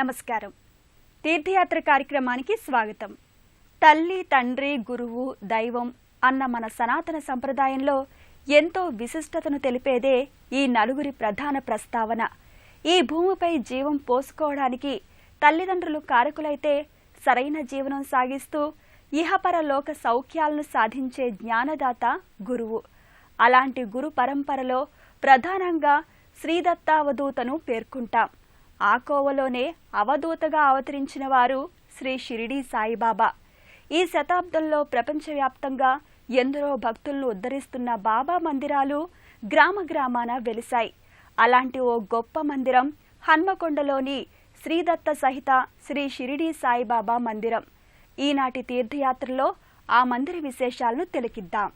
నమస్కారం. తీర్థయాత్ర కార్యక్రమానికి స్వాగతం. తల్లి, తండ్రి, గురువు, దైవం అన్న మన సనాతన సంప్రదాయంలో ఎంతో విశిష్టతను తెలిపేదే ఈ నలుగురి ప్రధాన ప్రస్తావన. ఈ భూమిపై జీవం పోసుకోవడానికి తల్లిదండ్రులు కారకులైతే సరైన జీవనం సాగిస్తూ ఇహపర లోక సౌఖ్యాలను సాధించే జ్ఞానదాత గురువు. అలాంటి గురు పరంపరలో ప్రధానంగా శ్రీదత్తావధూతను పేర్కొంటాం. ఆ కోవలోనే అవధూతగా అవతరించిన వారు శ్రీ షిరిడీ సాయిబాబా. ఈ శతాబ్దంలో ప్రపంచవ్యాప్తంగా ఎందరో భక్తులను ఉద్ధరిస్తున్న బాబా మందిరాలు గ్రామ గ్రామాన వెలిశాయి. అలాంటి ఓ గొప్ప మందిరం హన్మకొండలోని శ్రీదత్త సహిత శ్రీ షిరిడీ సాయిబాబా మందిరం. ఈనాటి తీర్థయాత్రలో ఆ మందిర విశేషాలను తిలకిద్దాం.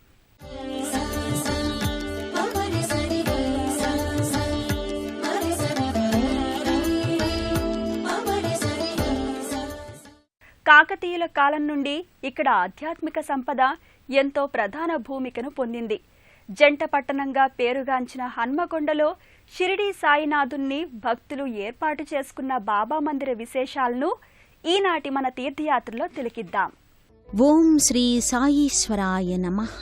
కాకతీయుల కాలం నుండి ఇక్కడ ఆధ్యాత్మిక సంపద ఎంతో ప్రధాన భూమికను పొందింది. జంట పట్టణంగా పేరుగాంచిన హన్మకొండలో షిరిడీ సాయినాథుణ్ణి భక్తులు ఏర్పాటు చేసుకున్న బాబా మందిర విశేషాలను ఈనాటి మన తీర్థయాత్రలో తిలకిద్దాం. ఓం శ్రీ సాయీశ్వరాయ నమః.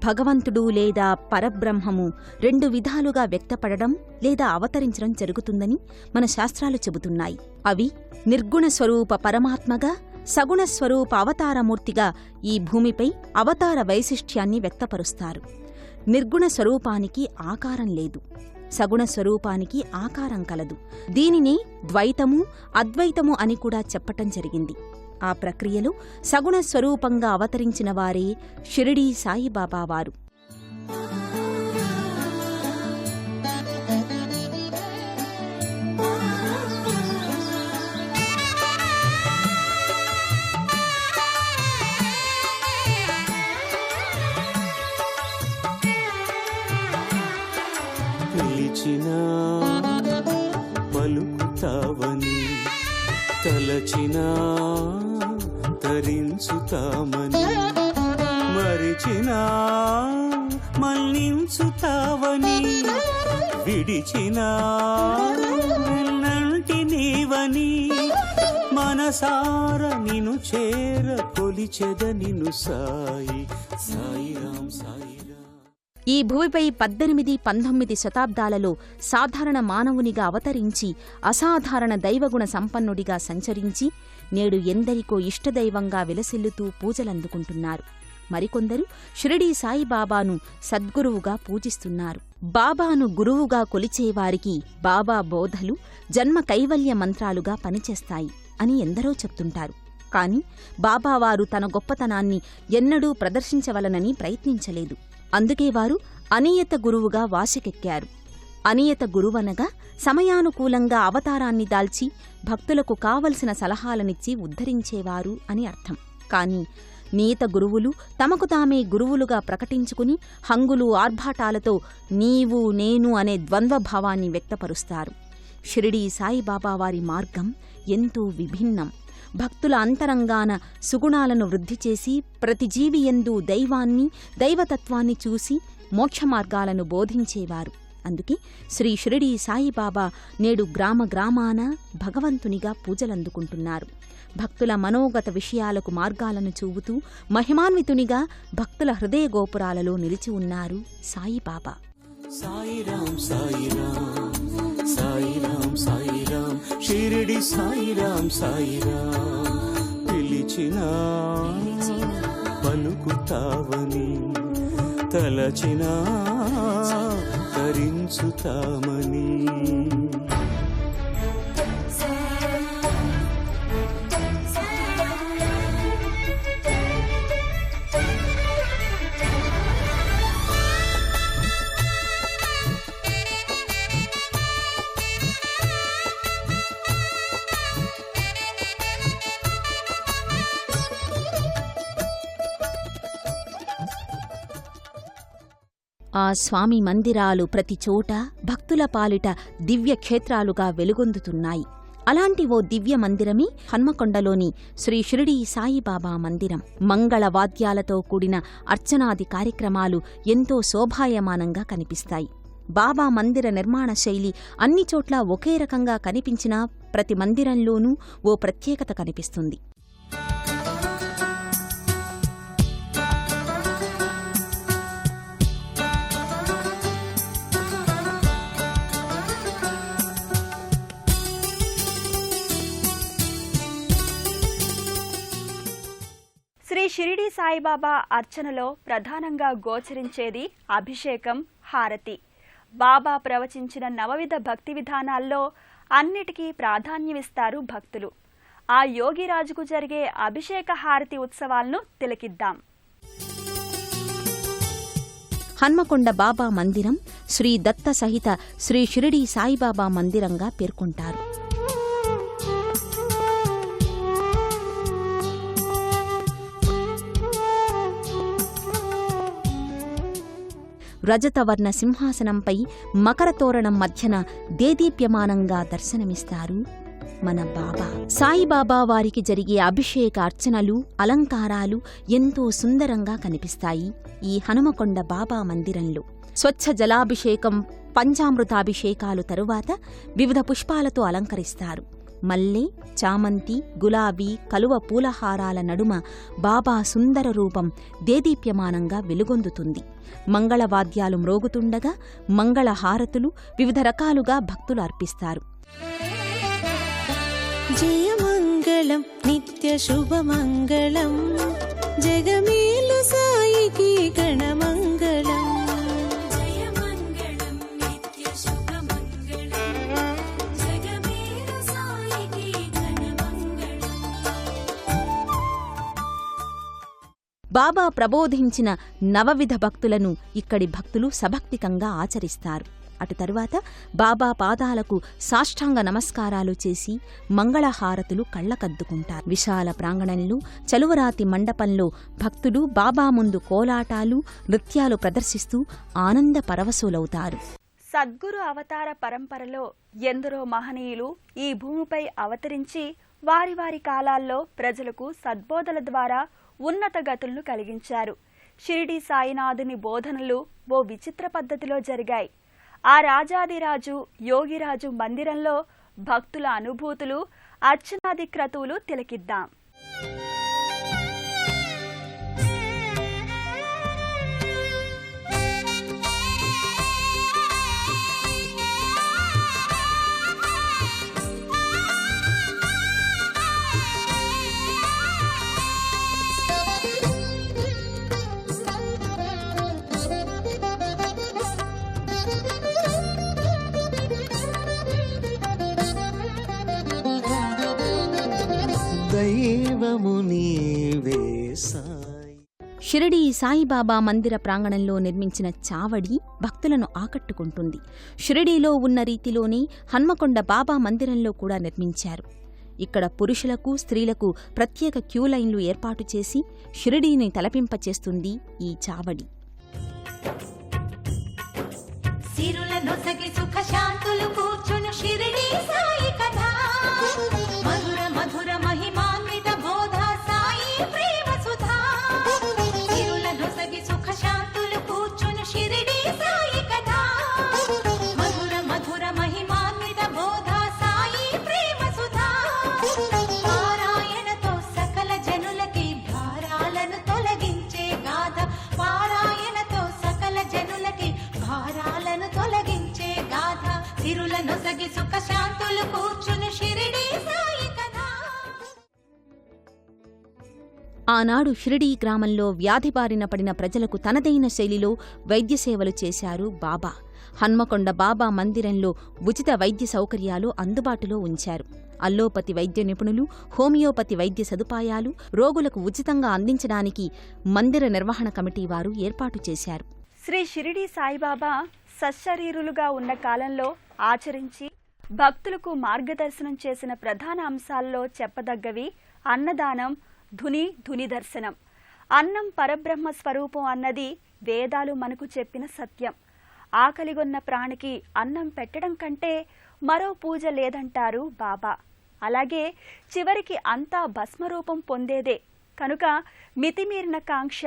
భగవంతుడు లేదా పరబ్రహ్మము రెండు విధాలుగా వ్యక్తపడడం లేదా అవతరించడం జరుగుతుందని మన శాస్త్రాలు చెబుతున్నాయి. అవి నిర్గుణ స్వరూప పరమాత్మగా, సగుణ స్వరూప అవతారమూర్తిగా ఈ భూమిపై అవతార వైశిష్ట్యాన్ని వ్యక్తపరుస్తారు. నిర్గుణ స్వరూపానికి ఆకారం లేదు, సగుణ స్వరూపానికి ఆకారం కలదు. దీనిని ద్వైతము, అద్వైతము అని కూడా చెప్పటం జరిగింది. ఆ ప్రక్రియలో సగుణ స్వరూపంగా అవతరించిన వారే షిరిడీ సాయిబాబా వారు. పిలిచినా పలుకుతావని, తలచినా తరించుతామని, మరిచినా మన్నించుతావని, విడిచినా నిన్నంటి నీవని, మనసార నిను చేర కొలిచెద నిను సాయి. సాయిరాం సాయిరాం. ఈ భూమిపై 18-19 శతాబ్దాలలో సాధారణ మానవునిగా అవతరించి అసాధారణ దైవగుణ సంపన్నుడిగా సంచరించి నేడు ఎందరికో ఇష్టదైవంగా విలసిల్లుతూ పూజలందుకుంటున్నారు. మరికొందరు షిరిడీ సాయిబాబాను సద్గురువుగా పూజిస్తున్నారు. బాబాను గురువుగా కొలిచేవారికి బాబా బోధలు జన్మ కైవల్య మంత్రాలుగా పనిచేస్తాయి అని ఎందరో చెప్తుంటారు. కాని బాబావారు తన గొప్పతనాన్ని ఎన్నడూ ప్రదర్శించవలనని ప్రయత్నించలేదు. అందుకే వారు అనియత గురువుగా వాసికెక్కారు. అనియత గురువనగా సమయానుకూలంగా అవతారాన్ని దాల్చి భక్తులకు కావలసిన సలహాలనిచ్చి ఉద్ధరించేవారు అని అర్థం. కాని నియత గురువులు తమకు తామే గురువులుగా ప్రకటించుకుని హంగులు ఆర్భాటాలతో నీవు నేను అనే ద్వంద్వభావాన్ని వ్యక్తపరుస్తారు. షిరిడీ సాయిబాబా వారి మార్గం ఎంతో విభిన్నం. భక్తుల అంతరంగాన సుగుణాలను వృద్ధిచేసి ప్రతి జీవియందు దైవాన్ని, దైవతత్వాన్ని చూసి మోక్షమార్గాలను బోధించేవారు. అందుకే శ్రీ షిరిడీ సాయిబాబా నేడు గ్రామ గ్రామాన భగవంతునిగా పూజలందుకుంటున్నారు. భక్తుల మనోగత విషయాలకు మార్గాలను చూపుతూ మహిమాన్వితునిగా భక్తుల హృదయ గోపురాలలో నిలిచి ఉన్నారు సాయిబాబా. సాయిరాం సాయిరాం, సాయిరాం సాయిరాం, షిరిడి సాయిరాం సాయిరాం. పిలిచినా పలుకుతావని, తలచినా తరించుతామని. ఆ స్వామి మందిరాలు ప్రతిచోట భక్తుల పాలిట దివ్యక్షేత్రాలుగా వెలుగొందుతున్నాయి. అలాంటి ఓ దివ్య మందిరమే హన్మకొండలోని శ్రీ షిరిడీ సాయిబాబా మందిరం. మంగళవాద్యాలతో కూడిన అర్చనాది కార్యక్రమాలు ఎంతో శోభాయమానంగా కనిపిస్తాయి. బాబా మందిర నిర్మాణ శైలి అన్ని చోట్ల ఒకే రకంగా కనిపించినా ప్రతి మందిరంలోనూ ఓ ప్రత్యేకత కనిపిస్తుంది. శ్రీ షిరిడీ సాయిబాబా అర్చనలో ప్రధానంగా గోచరించేది అభిషేకం, హారతి. బాబా ప్రవచించిన నవవిధ భక్తి విధానాల్లో అన్నిటికీ ప్రాధాన్యమిస్తారు భక్తులు. ఆ యోగిరాజుకు జరిగే అభిషేక హారతి ఉత్సవాలను తిలకిద్దాం. హన్మకొండ బాబా మందిరం శ్రీ దత్త సహిత శ్రీ షిరిడీ సాయిబాబా మందిరంగా పేర్కొంటారు. రజతవర్ణ సింహాసనంపై మకర తోరణం మధ్యన దేదీప్యమానంగా దర్శనమిస్తారు మన బాబా. సాయిబాబా వారికి జరిగే అభిషేక అర్చనలు, అలంకారాలు ఎంతో సుందరంగా కనిపిస్తాయి ఈ హనుమకొండ బాబా మందిరంలో. స్వచ్ఛ జలాభిషేకం, పంచామృతాభిషేకాలు తరువాత వివిధ పుష్పాలతో అలంకరిస్తారు. మల్లె, చామంతి, గులాబీ, కలువ పూలహారాల నడుమ బాబా సుందర రూపం దేదీప్యమానంగా వెలుగొందుతుంది. మంగళవాద్యాలు మ్రోగుతుండగా మంగళహారతులు వివిధ రకాలుగా భక్తులు అర్పిస్తారు. జయమంగళం నిత్య శుభమంగళం, జగమేలు సాయికి గణమంగళం. బాబా ప్రబోధించిన నవవిధ భక్తులను ఇక్కడి భక్తులు సభక్తికంగా ఆచరిస్తారు. అటు తరువాత బాబా పాదాలకు సాష్టాంగ నమస్కారాలు చేసి మంగళహారతులు కళ్లకద్దుకుంటారు. విశాల ప్రాంగణంలో చలువరాతి మండపంలో భక్తులు బాబా ముందు కోలాటాలు, నృత్యాలు ప్రదర్శిస్తూ ఆనంద పరవశులవుతారు. సద్గురు అవతార పరంపరలో ఎందరో మహనీయులు ఈ భూమిపై అవతరించి వారి వారి కాలాల్లో ప్రజలకు సద్బోధల ద్వారా ఉన్నత గతులను కలిగించారు. షిరిడీ సాయినాథుని బోధనలు ఓ విచిత్ర పద్ధతిలో జరిగాయి. ఆ రాజాదిరాజు యోగిరాజు మందిరంలో భక్తుల అనుభూతులు, అర్చనాది క్రతువులు తిలకిద్దాం. దైవము నీవే సాయి. షిరిడీ సాయిబాబా మందిర ప్రాంగణంలో నిర్మించిన చావడి భక్తులను ఆకట్టుకుంటుంది. షిరిడీలో ఉన్న రీతిలోనే హన్మకొండ బాబా మందిరంలో కూడా నిర్మించారు. ఇక్కడ పురుషులకు, స్త్రీలకు ప్రత్యేక క్యూలైన్లు ఏర్పాటు చేసి షిరిడీని తలపింపచేస్తుంది ఈ చావడి. ఆనాడు షిరిడీ గ్రామంలో వ్యాధిబారిన పడిన ప్రజలకు తనదైన శైలిలో వైద్య సేవలు చేశారు బాబా. హన్మకొండ బాబా మందిరంలో ఉచిత వైద్య సౌకర్యాలు అందుబాటులో ఉంచారు. అల్లోపతి వైద్య నిపుణులు, హోమియోపతి వైద్య సదుపాయాలు రోగులకు ఉచితంగా అందించడానికి మందిర నిర్వహణ కమిటీ వారు ఏర్పాటు చేశారు. శ్రీ షిరిడీ సాయిబాబా సశరీరులుగా ఉన్న కాలంలో ఆచరించి భక్తులకు మార్గదర్శనం చేసిన ప్రధాన అంశాల్లో చెప్పదగ్గవి అన్నదానం, ధుని దర్శనం. అన్నం పరబ్రహ్మ స్వరూపం అన్నది వేదాలు మనకు చెప్పిన సత్యం. ఆకలిగొన్న ప్రాణికి అన్నం పెట్టడం కంటే మరో పూజ లేదంటారు బాబా. అలాగే చివరికి అంతా భస్మరూపం పొందేదే కనుక మితిమీరిన కాంక్ష,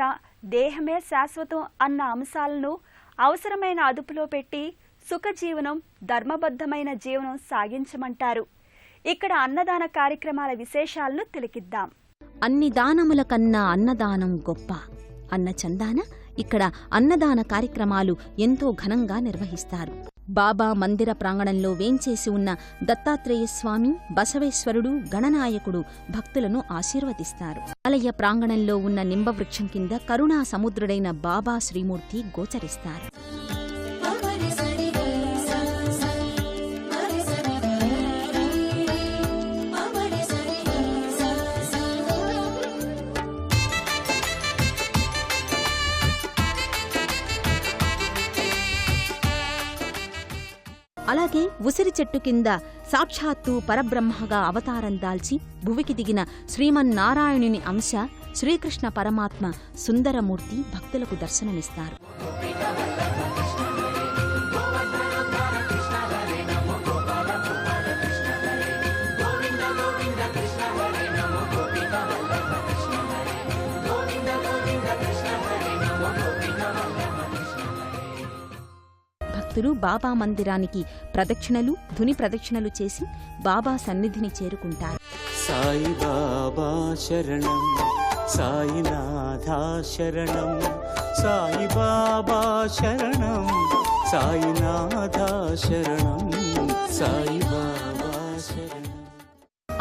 దేహమే శాశ్వతం అన్న అంశాలను అవసరమైన అదుపులో పెట్టి సుఖజీవనం, ధర్మబద్ధమైన జీవనం సాగించమంటారు. ఇక్కడ అన్నదాన కార్యక్రమాల విశేషాలను తిలకిద్దాం. అన్ని దానముల కన్నా అన్నదానం గొప్ప అన్న చందాన ఇక్కడ అన్నదాన కార్యక్రమాలు ఎంతో ఘనంగా నిర్వహిస్తారు. బాబా మందిర ప్రాంగణంలో వేంచేసి ఉన్న దత్తాత్రేయ స్వామి, బసవేశ్వరుడు, గణనాయకుడు భక్తులను ఆశీర్వదిస్తారు. ఆలయ ప్రాంగణంలో ఉన్న నింబవృక్షం కింద కరుణా సముద్రుడైన బాబా శ్రీమూర్తి గోచరిస్తారు. అలాగే ఉసిరి చెట్టు కింద సాక్షాత్తు పరబ్రహ్మగా అవతారం దాల్చి భువికి దిగిన శ్రీమన్నారాయణుని అంశ శ్రీకృష్ణ పరమాత్మ సుందరమూర్తి భక్తులకు దర్శనమిస్తారు. భక్తులు బాబా మందిరానికి ప్రదక్షిణలు, ధుని ప్రదక్షిణలు చేసి బాబా సన్నిధిని చేరుకుంటారు. సాయి బాబా శరణం, సాయినాథా శరణం, సాయి బాబా శరణం, సాయినాథా శరణం, సాయి బాబా శరణం.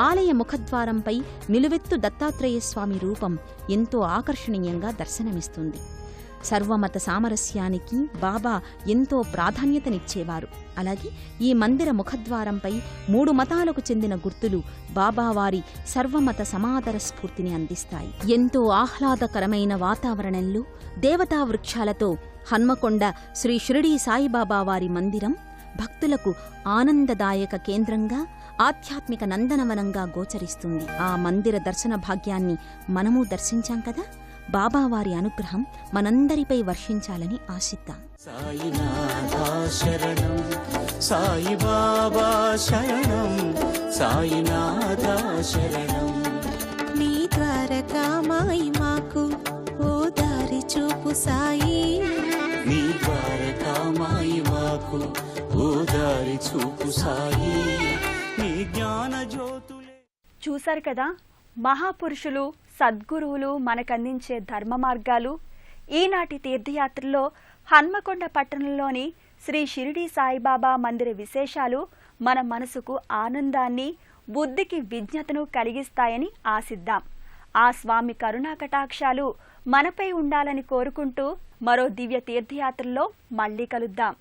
ఆలయ ముఖద్వారంపై నిలువెత్తు దత్తాత్రేయ స్వామి రూపం ఎంతో ఆకర్షణీయంగా దర్శనమిస్తుంది. సర్వమత సామరస్యానికి బాబా ఎంతో ప్రాధాన్యతనిచ్చేవారు. అలాగే ఈ మందిర ముఖద్వారంపై 3 మతాలకు చెందిన గుర్తులు బాబావారి సర్వమత సమాదర స్ఫూర్తిని అందిస్తాయి. ఎంతో ఆహ్లాదకరమైన వాతావరణంలో దేవతా వృక్షాలతో హన్మకొండ శ్రీ షిరిడీ సాయిబాబా వారి మందిరం భక్తులకు ఆనందదాయక కేంద్రంగా, ఆధ్యాత్మిక నందనవనంగా గోచరిస్తుంది. ఆ మందిర దర్శన భాగ్యాన్ని మనమూ దర్శించాం కదా. బాబావారి అనుగ్రహం మనందరిపై వర్షించాలని ఆశిద్దాం. సాయినాథా శరణం, సాయి బాబా శరణం, సాయినాథా శరణం. నీ ద్వారకామాయి మాకు ఓ దారి చూపు సాయి, నీ ద్వారకామాయి మాకు ఓ దారి చూపు సాయి, నీ జ్ఞాన జ్యోతులే. చూశారు కదా, మహాపురుషులు, సద్గురువులు మనకందించే ధర్మ మార్గాలు. ఈనాటి తీర్థయాత్రలో హన్మకొండ పట్టణంలోని శ్రీ షిరిడీ సాయిబాబా మందిర విశేషాలు మన మనసుకు ఆనందాన్ని, బుద్ధికి విజ్ఞతను కలిగిస్తాయని ఆశిద్దాం. ఆ స్వామి కరుణా కటాక్షాలు మనపై ఉండాలని కోరుకుంటూ మరో దివ్య తీర్థయాత్రలో మళ్ళీ కలుద్దాం.